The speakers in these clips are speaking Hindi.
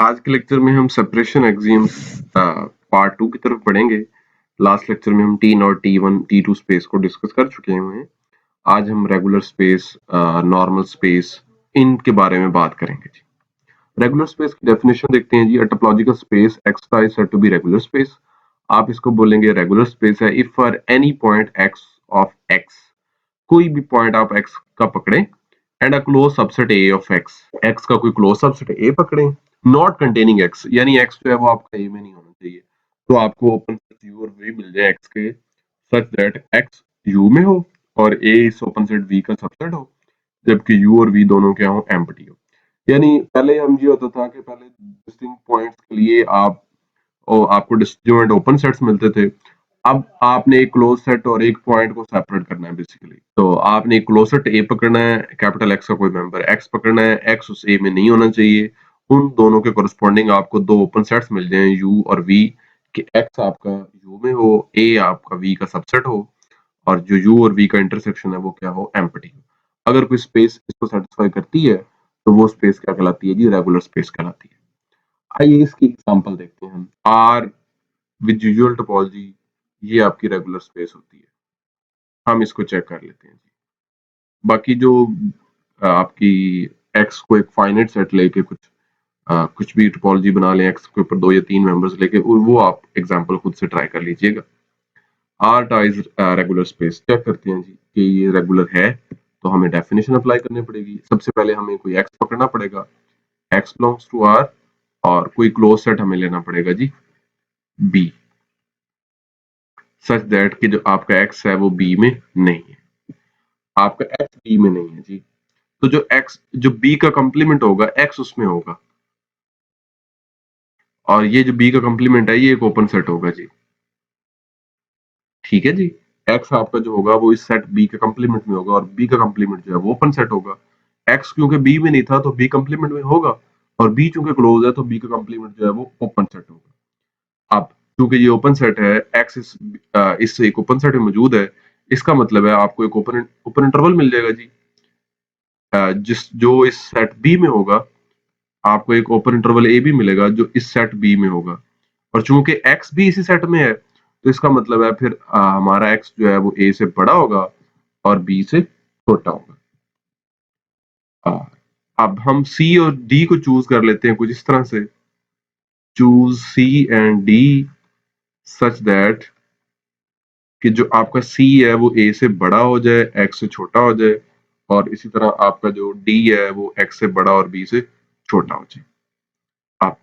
आज के लेक्चर में हम सेपरेशन एक्सियम्स पार्ट 2 की तरफ बढ़ेंगे। लास्ट लेक्चर में हम T not T one T2 space को डिस्कस कर चुके हैं। आज हम रेगुलर स्पेस, नॉर्मल स्पेस, इनके बारे में बात करेंगे जी। रेगुलर स्पेस की डेफिनेशन देखते हैं जी। A topological space X is said to be regular space. आप इसको बोलेंगे रेगुलर स्पेस है if for any point x of X, कोई भी पॉइंट आप एक्स का पकड़े and a close subset A of X, X का कोई क्लोज सबसेट ए पकड़े, नॉट कंटेनिंग एक्स, यानी एक्स जो है वो आपका ए में नहीं होना चाहिए, तो आपको ओपन सेट यू और वी मिल जाए एक्स के, सच दैट एक्स यू में हो और ए इस ओपन सेट वी का सबसेट हो, जबकि यू और वी दोनों क्या हो, एम्प्टी हो। यानी पहले हम ये होता था कि पहले डिस्टिंक्ट पॉइंट्स के लिए आपको डिस्जॉइंट ओपन सेट्स मिलते थे। अब आपने एक क्लोज सेट और एक पॉइंट को सेपरेट करना है बेसिकली। तो आपने एक क्लोज सेट ए पकड़ना है, कैपिटल एक्स का कोई मेंबर एक्स पकड़ना है, एक्स उस ए में नहीं होना चाहिए। उन दोनों के कोरस्पॉन्डिंग आपको दो ओपन सेट्स मिल जाएं, यू और वी, कि एक्स आपका यू में हो, ए आपका वी का सबसेट हो, और जो यू और वी का इंटरसेक्शन है वो क्या हो, एम्प्टी हो। अगर कोई स्पेस इसको सेटिस्फाई करती है तो वो स्पेस क्या कहलाती है जी, रेगुलर स्पेस कहलाती है। आइए इसकी एग्जांपल देखते हैं हम। आर विद यूजुअल टोपोलॉजी, ये आपकी रेगुलर स्पेस होती है। हम इसको चेक कर लेते हैं जी। बाकी जो आपकी एक्स को एक फाइनाइट सेट लेके कुछ भी टोपोलॉजी बना लें, एक्स के ऊपर 2 या 3 मेंबर्स लेके, वो आप एग्जांपल खुद से ट्राई कर लीजिएगा। R is regular space, check करते हैं जी कि ये रेगुलर है, तो हमें डेफिनेशन अप्लाई करनी पड़ेगी। सबसे पहले हमें कोई एक्स पकड़ना पड़ेगा, एक्स बिलोंग्स टू आर, और कोई क्लोज सेट हमें लेना पड़ेगा जी बी, सच दैट कि जो आपका एक्स है वो बी में नहीं है, आपका एक्स बी में नहीं है जी। तो जो बी का कंप्लीमेंट होगा एक्स उसमें होगा, और ये जो बी का कंप्लीमेंट है ये एक ओपन सेट होगा जी। ठीक है जी। एक्स आपका जो होगा वो इस सेट बी के कंप्लीमेंट में होगा, और बी का कंप्लीमेंट जो है वो ओपन सेट होगा। एक्स क्योंकि बी में नहीं था तो बी कंप्लीमेंट में होगा, और बी चूंकि क्लोज है तो बी का कंप्लीमेंट जो है वो ओपन सेट होगा। अब क्योंकि ये ओपन सेट है, एक्स इस एक ओपन सेट में मौजूद है, इसका मतलब है आपको एक ओपन ओपन इंटरवल मिल जाएगा जी। जो इस सेट बी में होगा, आपको एक ओपन इंटरवल ए भी मिलेगा जो इस सेट बी में होगा, और चूंकि एक्स भी इसी सेट में है तो इसका मतलब है फिर हमारा एक्स जो है वो ए से बड़ा होगा और बी से छोटा होगा। अब हम सी और डी को चूज कर लेते हैं कुछ इस तरह से, choose C and D such that कि जो आपका सी है वो ए से बड़ा हो जाए, एक्स से छोटा हो जाए, और इसी तरह आपका जो डी है वो एक्स से बड़ा और बी से छोटा हो जाए। आप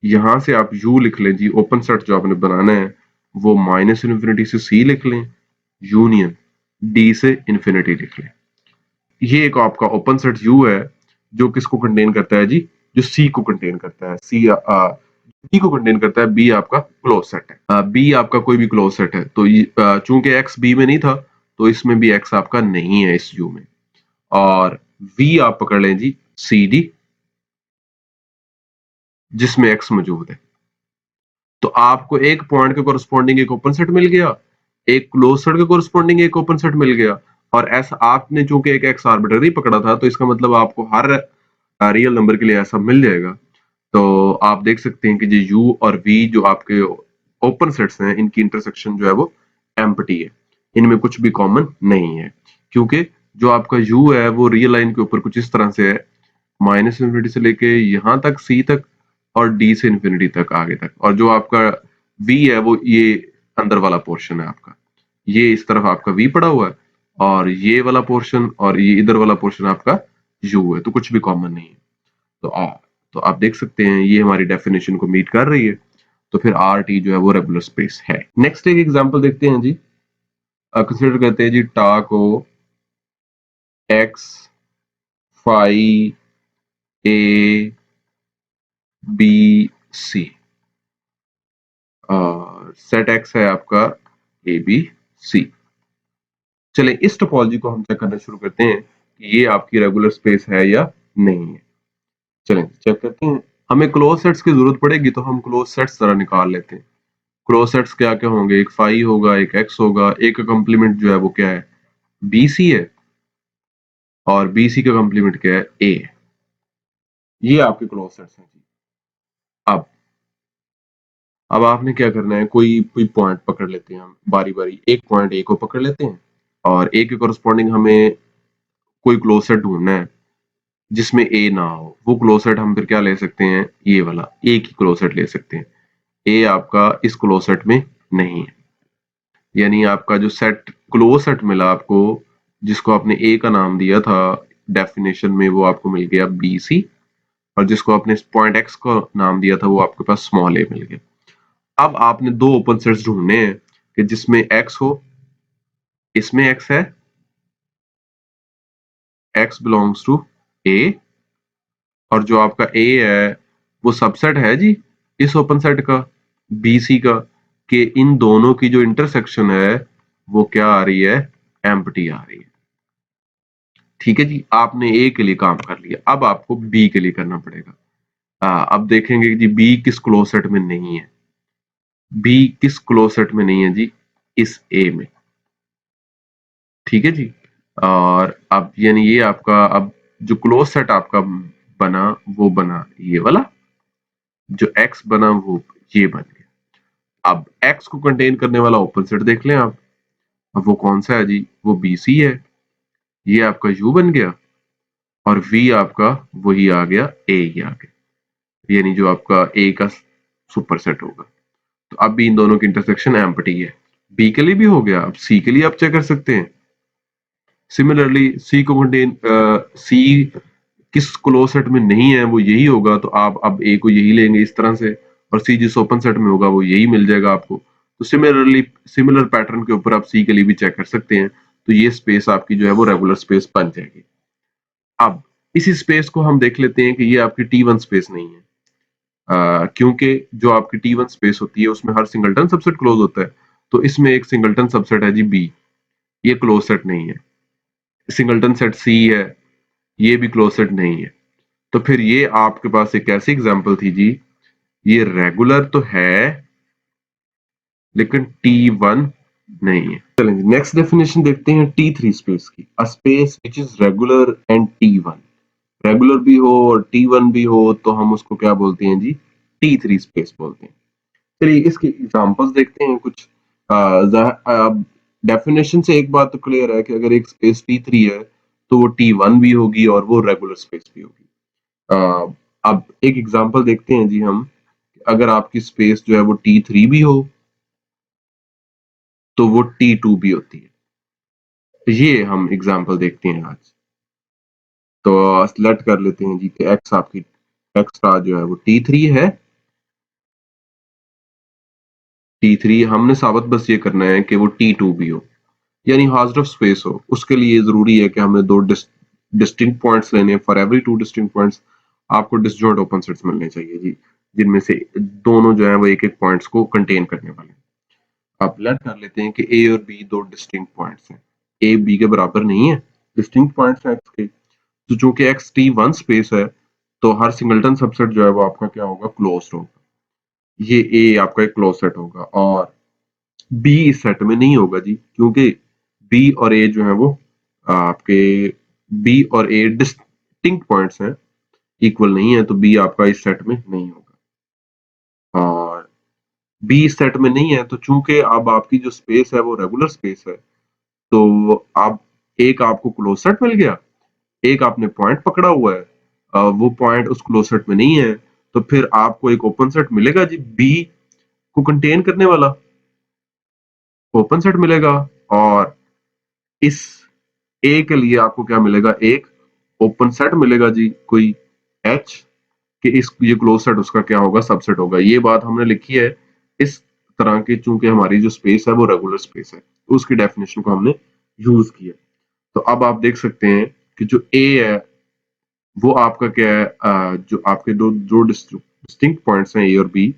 यहां से आप यू लिख लें जी, ओपन सेट जो आपने बनाना है वो माइनस इन्फिनिटी से सी लिख लें, यूनियन डी से इन्फिनिटी लिख लें। ये एक आपका ओपन सेट यू है जो किसको कंटेन करता है जी, जो सी को कंटेन करता है। सी को कंटेन करता है, बी आपका क्लोज सेट है, बी आपका कोई भी क्लोज सेट है। तो चूंकि एक्स बी में नहीं था तो इसमें भी एक्स आपका नहीं है इस यू में, और वी आप पकड़ लें जी सी डी, जिसमें एक्स मौजूद है। तो आपको एक पॉइंट के कोरस्पॉन्डिंग एक ओपन सेट मिल गया, एक क्लोज सेट के कोरस्पॉन्डिंग एक ओपन सेट मिल गया, और ऐसा आपने चूंकि एक एक्स आर्बिट्ररी पकड़ा था तो इसका मतलब आपको हर रियल नंबर के लिए ऐसा मिल जाएगा। तो आप देख सकते हैं कि जो यू और वी जो आपके ओपन सेट्स हैं, इनकी इंटरसेक्शन जो है वो एम्प्टी है, इनमें कुछ भी कॉमन नहीं है, क्योंकि जो आपका यू है वो रियल लाइन के ऊपर कुछ इस तरह से है, माइनस इन्फिनिटी से लेके यहां तक सी तक, और डी से इन्फिनिटी तक आगे तक, और जो आपका वी है वो ये अंदर वाला पोर्शन है आपका, ये इस तरफ आपका वी पड़ा हुआ है, और ये वाला पोर्शन और ये इधर वाला पोर्शन आपका यू है, तो कुछ भी कॉमन नहीं है। तो तो आप देख सकते हैं ये हमारी डेफिनेशन को मीट कर रही है, तो फिर आर टी जो है वो रेगुलर स्पेस है। नेक्स्ट एक एग्जांपल देखते हैं जी। कंसीडर करते हैं जी टा को X phi A B C, set X है आपका ए बी सी। चले इस टोपोलॉजी को हम चेक करना शुरू करते हैं कि ये आपकी रेगुलर स्पेस है या नहीं है। चलें चेक करते हैं। हमें क्लोज सेट्स की जरूरत पड़ेगी तो हम क्लोज सेट्स जरा निकाल लेते हैं। क्लोज सेट्स क्या क्या होंगे, एक फाई होगा, एक एक्स होगा, एक का कंप्लीमेंट जो है वो क्या है, बी सी है, और बी सी का कंप्लीमेंट क्या है, ए। ये आपके क्लोज सेट्स हैं जी। अब अब आपने क्या करना है, कोई कोई पॉइंट पकड़ लेते हैं हम बारी बारी। एक पॉइंट ए को पकड़ लेते हैं और ए के कोरस्पॉन्डिंग हमें कोई क्लोज सेट ढूंढना है जिसमें ए ना हो। वो क्लोज सेट हम फिर क्या ले सकते हैं, ये वाला ए की क्लोज सेट ले सकते हैं। ए आपका इस क्लोज सेट में नहीं है, यानी आपका जो सेट क्लोज सेट मिला आपको, जिसको आपने ए का नाम दिया था डेफिनेशन में, वो आपको मिल गया बी सी, और जिसको आपने पॉइंट एक्स का नाम दिया था वो आपके पास स्मॉल ए मिल गया। अब आपने दो ओपन सेट्स ढूंढने हैं कि जिसमें एक्स हो, इसमें एक्स है, एक्स बिलोंग्स टू ए, और जो आपका ए है वो सबसेट है जी इस ओपन सेट का बी सी का, कि इन दोनों की जो इंटरसेक्शन है वो क्या आ रही है, एम्प्टी आ रही है। ठीक है जी, आपने ए के लिए काम कर लिया, अब आपको बी के लिए करना पड़ेगा। अब देखेंगे कि जी बी किस क्लोज सेट में नहीं है। बी किस क्लोज सेट में नहीं है जी, इस ए में। ठीक है जी, और अब यानी ये आपका अब जो क्लोज सेट आपका बना वो बना ये वाला, जो एक्स बना वो ये बन गया। अब एक्स को कंटेन करने वाला ओपन सेट देख लें आप, अब वो कौन सा है जी, वो बी सी है। ये आपका यू बन गया और वी आपका वही आ गया, ए ही आ गया, यानी जो आपका ए का सुपर सेट होगा। तो अब भी इन दोनों की इंटरसेक्शन एम्प्टी है। बी के लिए भी हो गया, अब सी के लिए आप चेक कर सकते हैं। सिमिलरली सी को कंटेन सी किस क्लोज सेट में नहीं है वो यही होगा, तो आप अब ए को यही लेंगे इस तरह से, और सी जिस ओपन सेट में होगा वो यही मिल जाएगा आपको। तो सिमिलरली सिमिलर पैटर्न के ऊपर आप सी के लिए भी चेक कर सकते हैं। तो ये स्पेस आपकी जो है वो रेगुलर स्पेस बन जाएगी। अब इसी स्पेस को हम देख लेते हैं कि ये आपकी टी वन स्पेस नहीं है, क्योंकि जो आपकी टी वन स्पेस होती है उसमें हर सिंगलटन सबसेट क्लोज होता है। तो इसमें एक सिंगलटन सबसेट है जी बी, ये क्लोज सेट नहीं है। सिंगलटन सेट सी है, ये भी क्लोज सेट नहीं है। तो फिर ये आपके पास एक ऐसी एग्जांपल थी जी, ये रेगुलर तो है लेकिन टी वन नहीं है। चलेंगे नेक्स्ट डेफिनेशन देखते हैं टी थ्री स्पेस की। A space which is regular and T one, regular भी हो और टी वन भी हो तो हम उसको क्या बोलते हैं जी, टी थ्री स्पेस बोलते हैं। चलिए इसके एग्जांपल्स देखते हैं कुछ। डेफिनेशन से एक बात तो क्लियर है कि अगर एक स्पेस टी थ्री है तो वो टी वन भी होगी और वो रेगुलर स्पेस भी होगी। अब एक एग्जांपल देखते हैं जी हम, अगर आपकी स्पेस जो है वो टी थ्री भी हो तो वो टी टू भी होती है। ये हम एग्जांपल देखते हैं आज। तो सेलेक्ट कर लेते हैं जी कि एक्स आपकी एक्स का जो है वो टी थ्री है, टी थ्री हमने साबित बस ये करना है कि वो टी टू भी हो, यानी हार्ड ऑफ स्पेस हो। उसके लिए जरूरी है कि हमें दो डिस्टिंक्ट पॉइंट्स लेने, for every two distinct points आपको डिसजॉइंट ओपन सेट्स मिलने चाहिए जी, जिनमें से दोनों जो है वो एक एक पॉइंट्स को कंटेन करने वाले। आप लेट कर लेते हैं कि ए और बी दो डिस्टिंक्ट पॉइंट्स हैं, ए बी के बराबर नहीं है, डिस्टिंक्ट पॉइंट्स हैं एक्स के। तो चूंकि एक्स टी वन स्पेस है तो हर सिंगलटन सबसेट जो है वो आपका क्या होगा, क्लोज होगा। ये ए आपका एक क्लोज सेट होगा और बी इस सेट में नहीं होगा जी, क्योंकि बी और ए जो है वो आपके बी और ए डिस्टिंक्ट पॉइंट्स हैं, इक्वल नहीं है, तो बी आपका इस सेट में नहीं होगा। और बी इस सेट में नहीं है तो चूंकि अब आपकी जो स्पेस है वो रेगुलर स्पेस है, तो आप एक आपको क्लोज सेट मिल गया, एक आपने पॉइंट पकड़ा हुआ है, वो पॉइंट उस क्लोज सेट में नहीं है, तो फिर आपको एक ओपन सेट मिलेगा जी बी को कंटेन करने वाला ओपन सेट मिलेगा। और इस ए के लिए आपको क्या मिलेगा, एक ओपन सेट मिलेगा जी कोई एच, कि इस ये क्लोज सेट उसका क्या होगा, सबसेट होगा। ये बात हमने लिखी है इस तरह की, चूंकि हमारी जो स्पेस है वो रेगुलर स्पेस है तो उसकी डेफिनेशन को हमने यूज किया। तो अब आप देख सकते हैं कि जो ए है वो आपका क्या है, जो आपके दो जो डिस्टिंक्ट पॉइंट्स हैं ए और बी,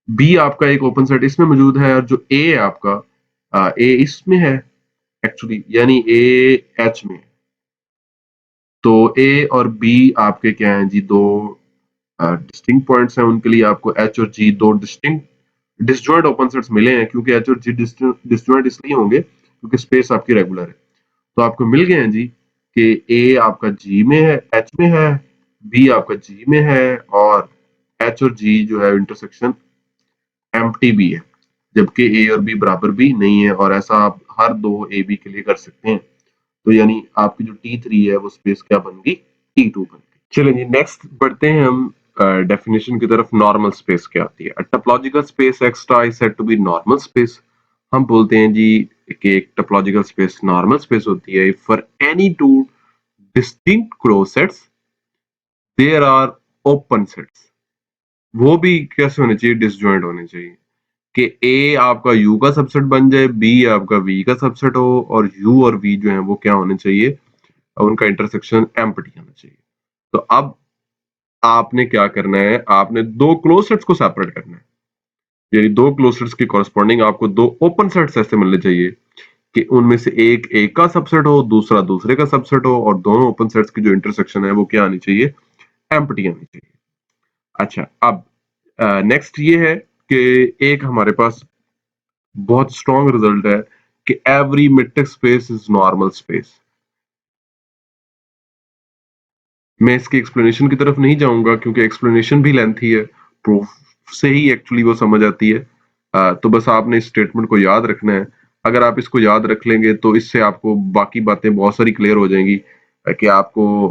बी आपका एक ओपन सेट इसमें मौजूद है, और जो ए है आपका ए इसमें है एक्चुअली, यानी ए एच में। तो ए और बी आपके क्या हैं जी, दो डिस्टिंक्ट पॉइंट्स हैं, उनके लिए आपको एच और जी दो डिस्टिंक्ट डिसजॉइंट ओपन सेट्स मिले हैं, क्योंकि एच और जी डिसजॉइंट इसलिए होंगे क्योंकि स्पेस आपकी रेगुलर है। तो आपको मिल गए हैं जी कि ए आपका जी में है, एच में है, बी आपका जी में है और एच और जी जो है इंटरसेक्शन एम्प्टी भी है, जबकि ए और बी बराबर भी नहीं है, और ऐसा आप हर दो ए बी के लिए कर सकते हैं। तो यानी आपकी जो T3 है वो स्पेस क्या बन गई, T2 बन गई। चलिए जी नेक्स्ट बढ़ते हैं हम डेफिनेशन की तरफ। नॉर्मल स्पेस क्या होती है? A topological space extra is said to be normal space. हम बोलते हैं जी कि एक टोपोलॉजिकल स्पेस नॉर्मल स्पेस होती है for any two distinct close sets there are open sets. वो भी कैसे होने चाहिए? डिसजॉइंट होने चाहिए कि ए आपका यू का सबसेट बन जाए, बी आपका वी का सबसेट हो, और यू और वी जो है वो क्या होने चाहिए, उनका इंटरसेक्शन एम्प्टी होना चाहिए। तो अब आपने क्या करना है, आपने दो क्लोज सेट्स को सेपरेट करना है। यानी दो क्लोज सेट्स के कॉरस्पॉन्डिंग आपको दो ओपन सेट्स ऐसे मिलने चाहिए कि उनमें से एक का सबसेट हो, दूसरा दूसरे का सबसेट हो, और दोनों ओपन सेट्स की जो इंटरसेक्शन है वो क्या आनी चाहिए, एम्प्टी आनी चाहिए। अच्छा, अब नेक्स्ट ये है कि एक हमारे पास बहुत स्ट्रॉन्ग रिजल्ट है कि every metric space is normal space. मैं इसकी एक्सप्लेनेशन की तरफ नहीं जाऊंगा क्योंकि एक्सप्लेनेशन भी लेंथी है, प्रूफ से ही एक्चुअली वो समझ आती है। तो बस आपने इस स्टेटमेंट को याद रखना है। अगर आप इसको याद रख लेंगे तो इससे आपको बाकी बातें बहुत सारी क्लियर हो जाएंगी, कि आपको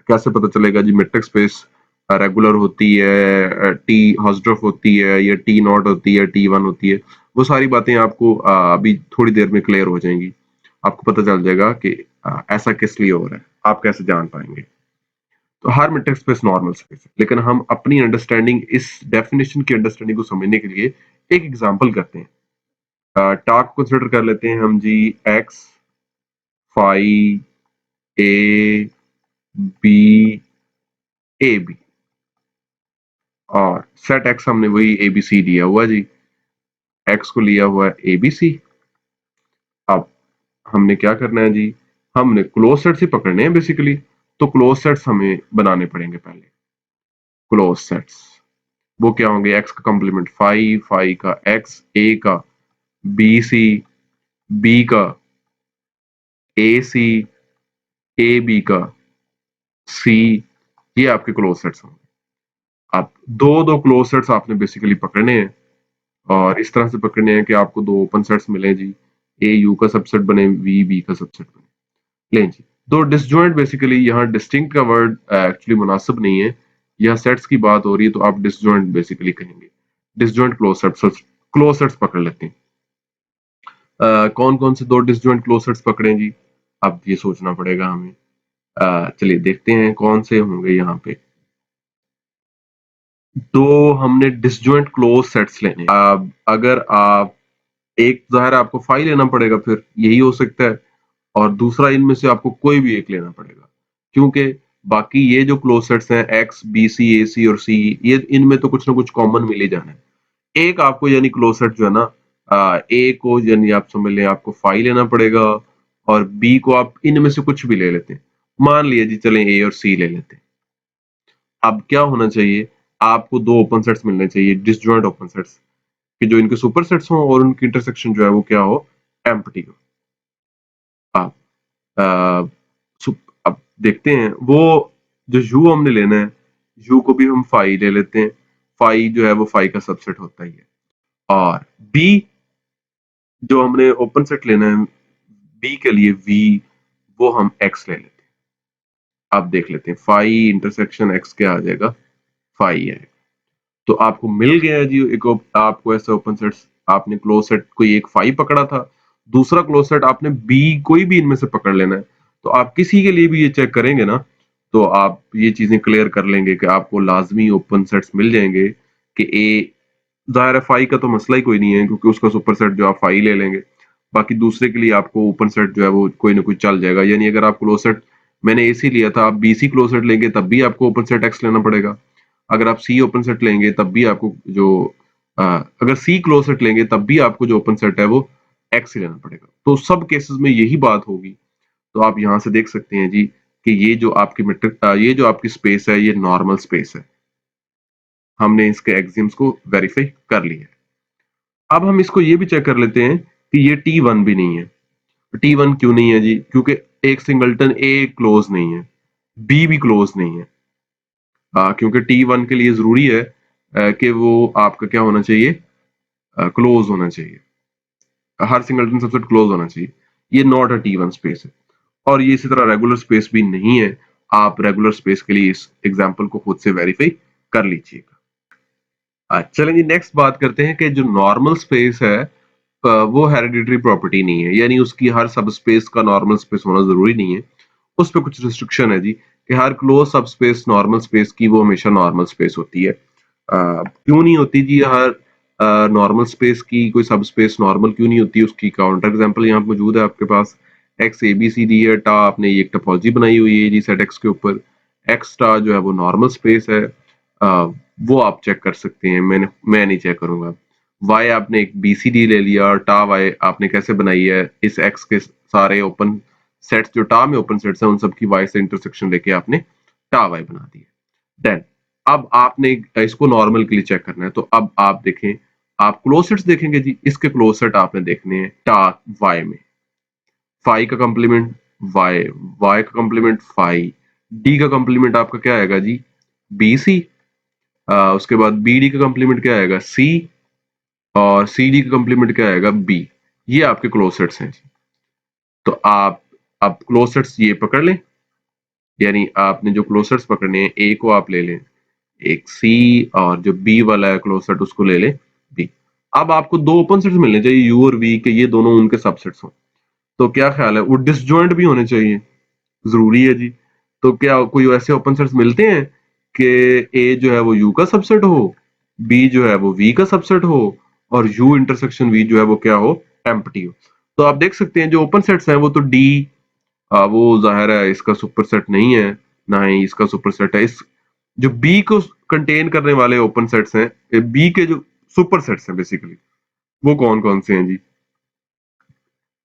कैसे पता चलेगा जी मेट्रिक स्पेस रेगुलर होती है, टी हॉस्ड्रफ होती है, या टी नॉट होती है, टी वन होती है। वो सारी बातें आपको अभी थोड़ी देर में क्लियर हो जाएंगी। आपको पता चल जाएगा कि ऐसा किस लिए हो रहा है, आप कैसे जान पाएंगे। तो हर मेट्रिक स्पेस नॉर्मल स्पेस है, लेकिन हम अपनी अंडरस्टैंडिंग, इस डेफिनेशन की अंडरस्टैंडिंग को समझने के लिए एक एग्जांपल करते हैं। टास्क को कंसिडर कर लेते हैं हम जी, X, phi, A, B, A B, और सेट एक्स हमने वही ए बी सी लिया हुआ जी, एक्स को लिया हुआ है ए बी सी। अब हमने क्या करना है जी, हमने क्लोज सेट्स ही पकड़ने हैं बेसिकली। तो क्लोज सेट्स हमें बनाने पड़ेंगे पहले। क्लोज सेट्स वो क्या होंगे? एक्स का कंप्लीमेंट फाई, फाई का एक्स, ए का बी सी, बी का ए सी, ए बी का सी। ये आपके क्लोज सेट्स होंगे। आप दो दो क्लोज सेट्स आपने बेसिकली पकड़ने हैं, और इस तरह से पकड़ने हैं कि आपको दो ओपन सेट्स मिले जी, ए यू का सबसेट बने, वी बी का सबसेट बने। लें जी, दो डिसजॉइंट, बेसिकली यहाँ डिस्टिंक्ट का वर्ड एक्चुअली मुनासिब नहीं है, यहाँ सेट्स की बात हो रही है तो आप डिसजॉइंट बेसिकली कहेंगे। डिसजॉइंट क्लोज सेट्स पकड़ लेते हैं। कौन कौन से दो डिसजॉइंट क्लोज सेट्स पकड़े जी? अब ये सोचना पड़ेगा हमें। चलिए देखते हैं कौन से होंगे यहाँ पे। तो हमने डिसजॉइंट क्लोज सेट्स लेने। अब अगर आप एक, ज़ाहिर है आपको फाई लेना पड़ेगा, फिर यही हो सकता है, और दूसरा इनमें से आपको कोई भी एक लेना पड़ेगा, क्योंकि बाकी ये जो क्लोज सेट्स हैं एक्स, बी सी, ए सी और सी, ये इनमें तो कुछ ना कुछ कॉमन मिल ही जाना है। एक आपको यानी क्लोज सेट जो है ना, ए को यानी आप समझ लें आपको फाई लेना पड़ेगा, और बी को आप इनमें से कुछ भी ले लेते हैं। मान लिया जी, चलें ए और सी ले लेते हैं। अब क्या होना चाहिए, आपको दो ओपन सेट्स मिलने चाहिए, डिसजॉइंट ओपन सेट्स, कि जो इनके सुपर सेट्स हों और उनकी इंटरसेक्शन जो है वो क्या हो, एम्प्टी हो। आप आ, अब देखते हैं वो जो यू हमने लेना है, यू को भी हम फाई ले लेते हैं। फाई जो है वो फाई का सबसेट होता ही है। और बी जो हमने ओपन सेट लेना है बी के लिए, वी, वो हम एक्स ले लेते हैं। आप देख लेते हैं फाई इंटरसेक्शन एक्स क्या आ जाएगा, फाई है। तो आपको मिल गया है जी एक आपको ऐसे ओपन सेट्स। आपने क्लोज सेट कोई एक फाई पकड़ा था, दूसरा क्लोज सेट आपने बी, कोई भी इनमें से पकड़ लेना है। तो आप किसी के लिए भी ये चेक करेंगे ना, तो आप ये चीजें क्लियर कर लेंगे कि आपको लाजमी ओपन सेट्स मिल जाएंगे कि ए, ज़ाहिर है फाई का तो मसला ही कोई नहीं है क्योंकि उसका सुपर सेट जो आप फाई ले लेंगे। बाकी दूसरे के लिए आपको ओपन सेट जो है वो कोई ना कोई चल जाएगा। यानी अगर आप क्लोज सेट, मैंने ए सी लिया था, आप बी सी क्लोज सेट लेंगे तब भी आपको ओपन सेट एक्स लेना पड़ेगा। अगर आप सी ओपन सेट लेंगे तब भी आपको जो अगर सी क्लोज सेट लेंगे तब भी आपको जो ओपन सेट है वो एक्स ही लेना पड़ेगा। तो सब केसेस में यही बात होगी। तो आप यहाँ से देख सकते हैं जी कि ये जो आपकी मेट्रिक, ये जो आपकी स्पेस है ये नॉर्मल स्पेस है। हमने इसके एक्सियम्स को वेरीफाई कर लिया है। अब हम इसको ये भी चेक कर लेते हैं कि ये T1 भी नहीं है। T1 क्यों नहीं है जी? क्योंकि एक सिंगलटन ए क्लोज नहीं है, बी भी क्लोज नहीं है। क्योंकि T1 के लिए जरूरी है कि वो आपका क्या होना चाहिए, क्लोज होना चाहिए, हर सिंगलटन सबसेट क्लोज होना चाहिए। ये not a T one space है, और ये इसी तरह रेगुलर स्पेस भी नहीं है। आप रेगुलर स्पेस के लिए इस एग्जाम्पल को खुद से वेरीफाई कर लीजिएगा। चलें जी, नेक्स्ट बात करते हैं कि जो नॉर्मल स्पेस है वो हेरिडिटरी प्रॉपर्टी नहीं है, यानी उसकी हर सब स्पेस का नॉर्मल स्पेस होना जरूरी नहीं है। उस पर कुछ रिस्ट्रिक्शन है जी, कि हर क्लोज सब स्पेस नॉर्मल स्पेस की वो हमेशा नॉर्मल स्पेस होती है। क्यों नहीं होती जी? हर नॉर्मल स्पेस की कोई सब स्पेस नॉर्मल क्यों नहीं होती? उसकी काउंटर एग्जांपल यहाँ मौजूद है आपके पास। X A B C D है, टा आपने ये एक टोपोलॉजी बनाई हुई है जी सेट एक्स के ऊपर। एक्स टा जो है वो नॉर्मल स्पेस है, वो आप चेक कर सकते हैं, मैं नहीं चेक करूंगा। वाई आपने एक बीसीडी ले लिया, और टा वाई आपने कैसे बनाई है? इस एक्स के सारे ओपन सेट्स जो टा में ओपन सेट्स हैं उन सब की वाई से इंटरसेक्शन लेके आपने टा वाई बना दी है। देन अब आपने इसको नॉर्मल के लिए चेक करना है, तो अब आप देखें, आप क्लोज सेट्स देखेंगे जी, इसके क्लोज सेट आपने देखने हैं टा वाई में। फाई का कंप्लीमेंट वाई, वाई का कंप्लीमेंट फाई, डी का कंप्लीमेंट आपका क्या आएगा जी? B C. उसके बाद बी डी का कंप्लीमेंट क्या आएगा? सी। और सी डी का कंप्लीमेंट क्या आएगा? बी। ये आपके क्लोज सेट्स हैं जी। तो आप अब क्लोज सेट्स ये पकड़ लें, यानी आपने जो क्लोज सेट्स पकड़ने हैं, ए को आप ले लें, एक सी, और जो बी वाला है क्लोज सेट उसको ले लें बी। अब आपको दो ओपन सेट्स मिलने चाहिए यू और वी के, ये दोनों उनके सबसेट्स हों। तो क्या ख्याल है, वो डिसजॉइंट भी होने चाहिए? जरूरी है जी। तो क्या कोई ऐसे ओपन सेट्स मिलते हैं कि ए जो है वो यू का सबसेट हो, बी जो है वो वी का सबसेट हो, और यू इंटरसेक्शन वी जो है वो क्या हो? एम्प्टी हो। तो आप देख सकते हैं जो ओपन सेट्स हैं वो तो डी, वो जाहिर है इसका सुपरसेट नहीं है, ना ही इसका सुपरसेट है। इस जो बी को कंटेन करने वाले ओपन सेट्स हैं, बी के जो सुपर सेट्स हैं बेसिकली, वो कौन कौन से हैं जी?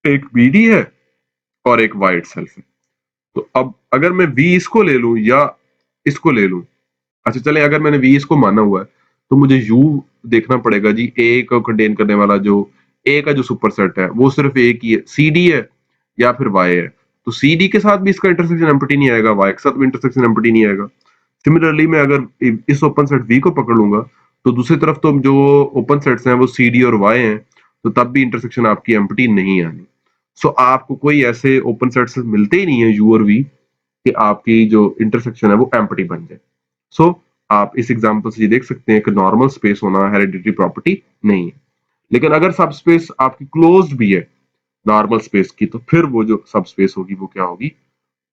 एक बी डी है और एक वाई इटसेल्फ है। तो अब अगर मैं वी इसको ले लूं या इसको ले लूं, अच्छा चले अगर मैंने वी इसको माना हुआ है, तो मुझे यू देखना पड़ेगा जी, ए को कंटेन करने वाला जो ए का जो सुपर सेट है वो सिर्फ ए की है, सी डी है या फिर वाई है। तो सी डी के साथ भी इसका इंटरसेक्शन एम्प्टी नहीं आएगा, वाई के साथ भी इंटरसेक्शन एम्प्टी नहीं आएगा। सिमिलरली मैं अगर इस ओपन सेट वी को पकड़ लूंगा, तो दूसरी तरफ तो जो ओपन सेट्स हैं वो सी डी और वाई हैं, तो तब भी इंटरसेक्शन आपकी एम्प्टी नहीं आनी। सो आपको कोई ऐसे ओपन सेट्स मिलते ही नहीं है यू और वी कि आपकी जो इंटरसेक्शन है वो एम्प्टी बन जाए। सो आप इस एग्जांपल से ये देख सकते हैं कि नॉर्मल स्पेस होना हेरिडिटरी प्रॉपर्टी नहीं है। लेकिन अगर सब स्पेस आपकी क्लोज्ड भी है नॉर्मल स्पेस की, तो फिर वो जो सब स्पेस होगी वो क्या होगी?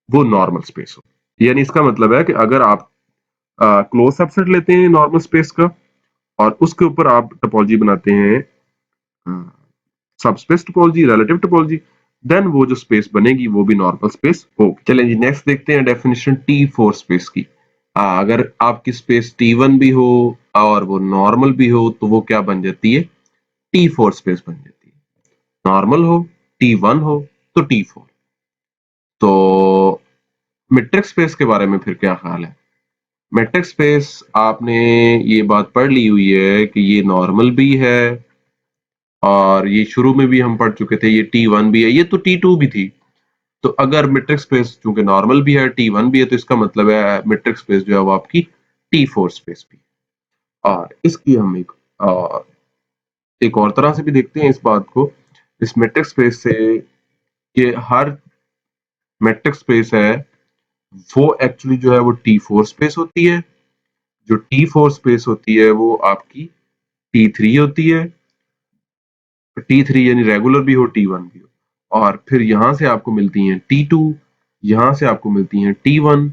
वो नॉर्मल स्पेस होगी। यानी इसका मतलब है कि अगर आप क्लोज सबसेट लेते हैं नॉर्मल स्पेस का, और उसके ऊपर आप टोपोलॉजी बनाते हैं subspace topology, relative topology, then वो जो स्पेस बनेगी वो भी नॉर्मल स्पेस होगी। चलें जी, नेक्स्ट देखते हैं डेफिनेशन टी फोर स्पेस की। अगर आपकी स्पेस टी वन भी हो और वो नॉर्मल भी हो, तो वो क्या बन जाती है? टी फोर स्पेस बन जाती है। नॉर्मल हो, टी वन हो, तो टी फोर। तो मैट्रिक्स स्पेस के बारे में फिर क्या ख्याल है? मैट्रिक्स स्पेस आपने ये बात पढ़ ली हुई है कि ये नॉर्मल भी है, और ये शुरू में भी हम पढ़ चुके थे, ये टी वन भी है, ये तो टी टू भी थी। तो अगर मैट्रिक्स स्पेस चूंकि नॉर्मल भी है, टी वन भी है, तो इसका मतलब है मैट्रिक्स स्पेस जो है वो आपकी टी फोर स्पेस भी। और इसकी हम एक और तरह से भी देखते हैं इस बात को, इस मैट्रिक्स स्पेस से, कि हर मैट्रिक्स स्पेस है वो एक्चुअली जो है वो टी फोर स्पेस होती है। जो टी फोर स्पेस होती है वो आपकी टी थ्री होती है। टी थ्री यानी रेगुलर भी हो, टी वन भी हो, और फिर यहां से आपको मिलती हैं टी टू, यहां से आपको मिलती हैं टी वन,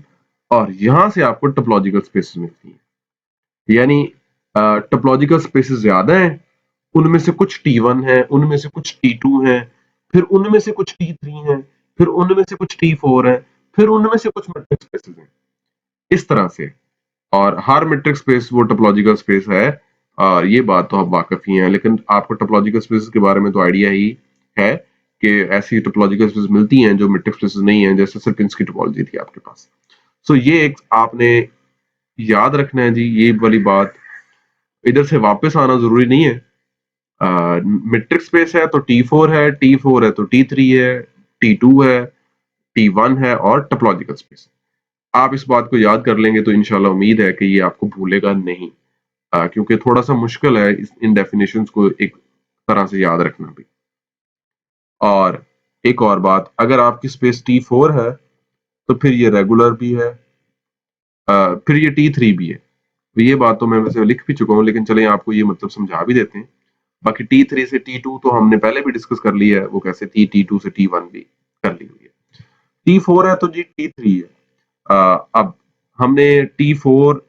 और यहां से आपको टोपोलॉजिकल स्पेसेस मिलती हैं। यानी टोपोलॉजिकल स्पेसेस ज्यादा हैं, उनमें से कुछ टी वन है, उनमें से कुछ टी टू है, फिर उनमें से कुछ टी थ्री है, फिर उनमें से कुछ टी फोर है, फिर उनमें से कुछ मैट्रिक्स स्पेसेस हैं, इस तरह से। और हर मैट्रिक्स स्पेस वो टोपोलॉजिकल स्पेस है, और ये बात तो आप वाकिफ ही हैं, लेकिन आपको टोपोलॉजिकल स्पेस के बारे में तो आइडिया ही है कि ऐसी टोपोलॉजिकल स्पेस मिलती हैं जो मैट्रिक्स स्पेस नहीं है, जैसे सिरपिंस्की टोपोलॉजी थी आपके पास। सो ये एक आपने याद रखना है जी, ये वाली बात। इधर से वापस आना जरूरी नहीं है। मैट्रिक्स स्पेस है तो टी फोर है, टी फोर है तो टी थ्री है, टी टू है, टी वन है, और टोपोलॉजिकल स्पेस। आप इस बात को याद कर लेंगे तो इंशाल्लाह उम्मीद है कि ये आपको भूलेगा नहीं। क्योंकि थोड़ा सा मुश्किल है इन डेफिनेशंस को एक तरह से याद रखना भी। और एक और बात, अगर आपकी स्पेस T4 है तो फिर ये रेगुलर भी है, फिर ये T3 भी है। तो ये बात तो मैं वैसे लिख भी चुका हूँ, लेकिन चलें आपको ये मतलब समझा भी देते हैं। बाकी T3 से T2 तो हमने पहले भी डिस्कस कर लिया है, वो कैसे थी, T2 से T1 भी कर ली हुई है। T4 है तो जी T3 है। अब हमने T4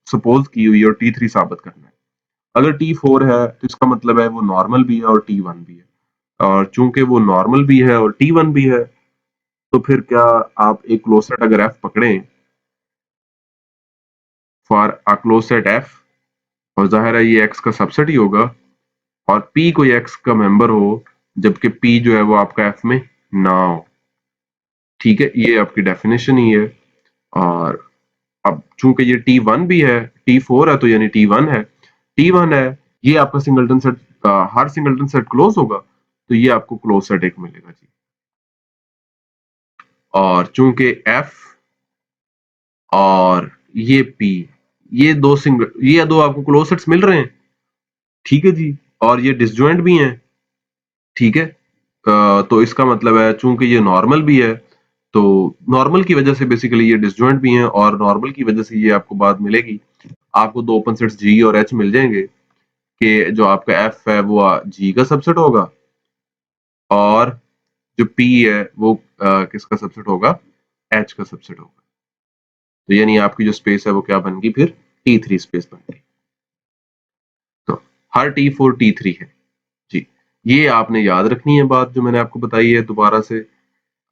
सपोज की हुई है और T3 साबित करना है। अगर T4 है तो इसका मतलब है वो नॉर्मल भी है और T1 भी है, और चूंकि वो नॉर्मल भी है और T1 भी है, तो फिर क्या आप एक क्लोज सेट अगर F पकड़ें for a close set F, और जाहिर है ये X का सबसेट ही होगा, और P कोई X का मेंबर हो जबकि P जो है वो आपका F में ना हो। ठीक है, ये आपकी डेफिनेशन ही है। और अब चूंकि ये T1 भी है, T4 है तो यानी T1 है, T1 है, ये आपका सिंगलटन सेट, हर सिंगलटन सेट क्लोज होगा, तो ये आपको क्लोज सेट एक मिलेगा जी। और चूंकि F और ये P, ये दो आपको क्लोज सेट्स मिल रहे हैं, ठीक है जी, और ये डिसजॉइंट भी हैं, ठीक है। तो इसका मतलब है चूंकि ये नॉर्मल भी है, तो नॉर्मल की वजह से बेसिकली ये डिसजॉइंट भी हैं, और नॉर्मल की वजह से ये आपको बात मिलेगी, आपको दो ओपन सेट्स G और H मिल जाएंगे कि जो आपका F है वो G का सबसेट होगा, और जो P है वो किसका सबसेट होगा, H का सबसेट होगा। तो यानी आपकी जो स्पेस है वो क्या बन गई फिर, T3 स्पेस बन गई। तो हर T4 T3 है जी। ये आपने याद रखनी है बात जो मैंने आपको बताई है दोबारा से,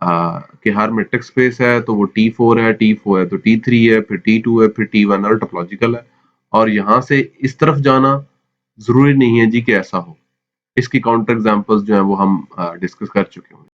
कि हर मैट्रिक्स स्पेस है तो वो T4 है, T4 है तो T3 है, फिर T2 है, फिर T1 और टोपोलॉजिकल है। और यहां से इस तरफ जाना जरूरी नहीं है जी कि ऐसा हो। इसकी काउंटर एग्जांपल्स जो है वो हम डिस्कस कर चुके हैं।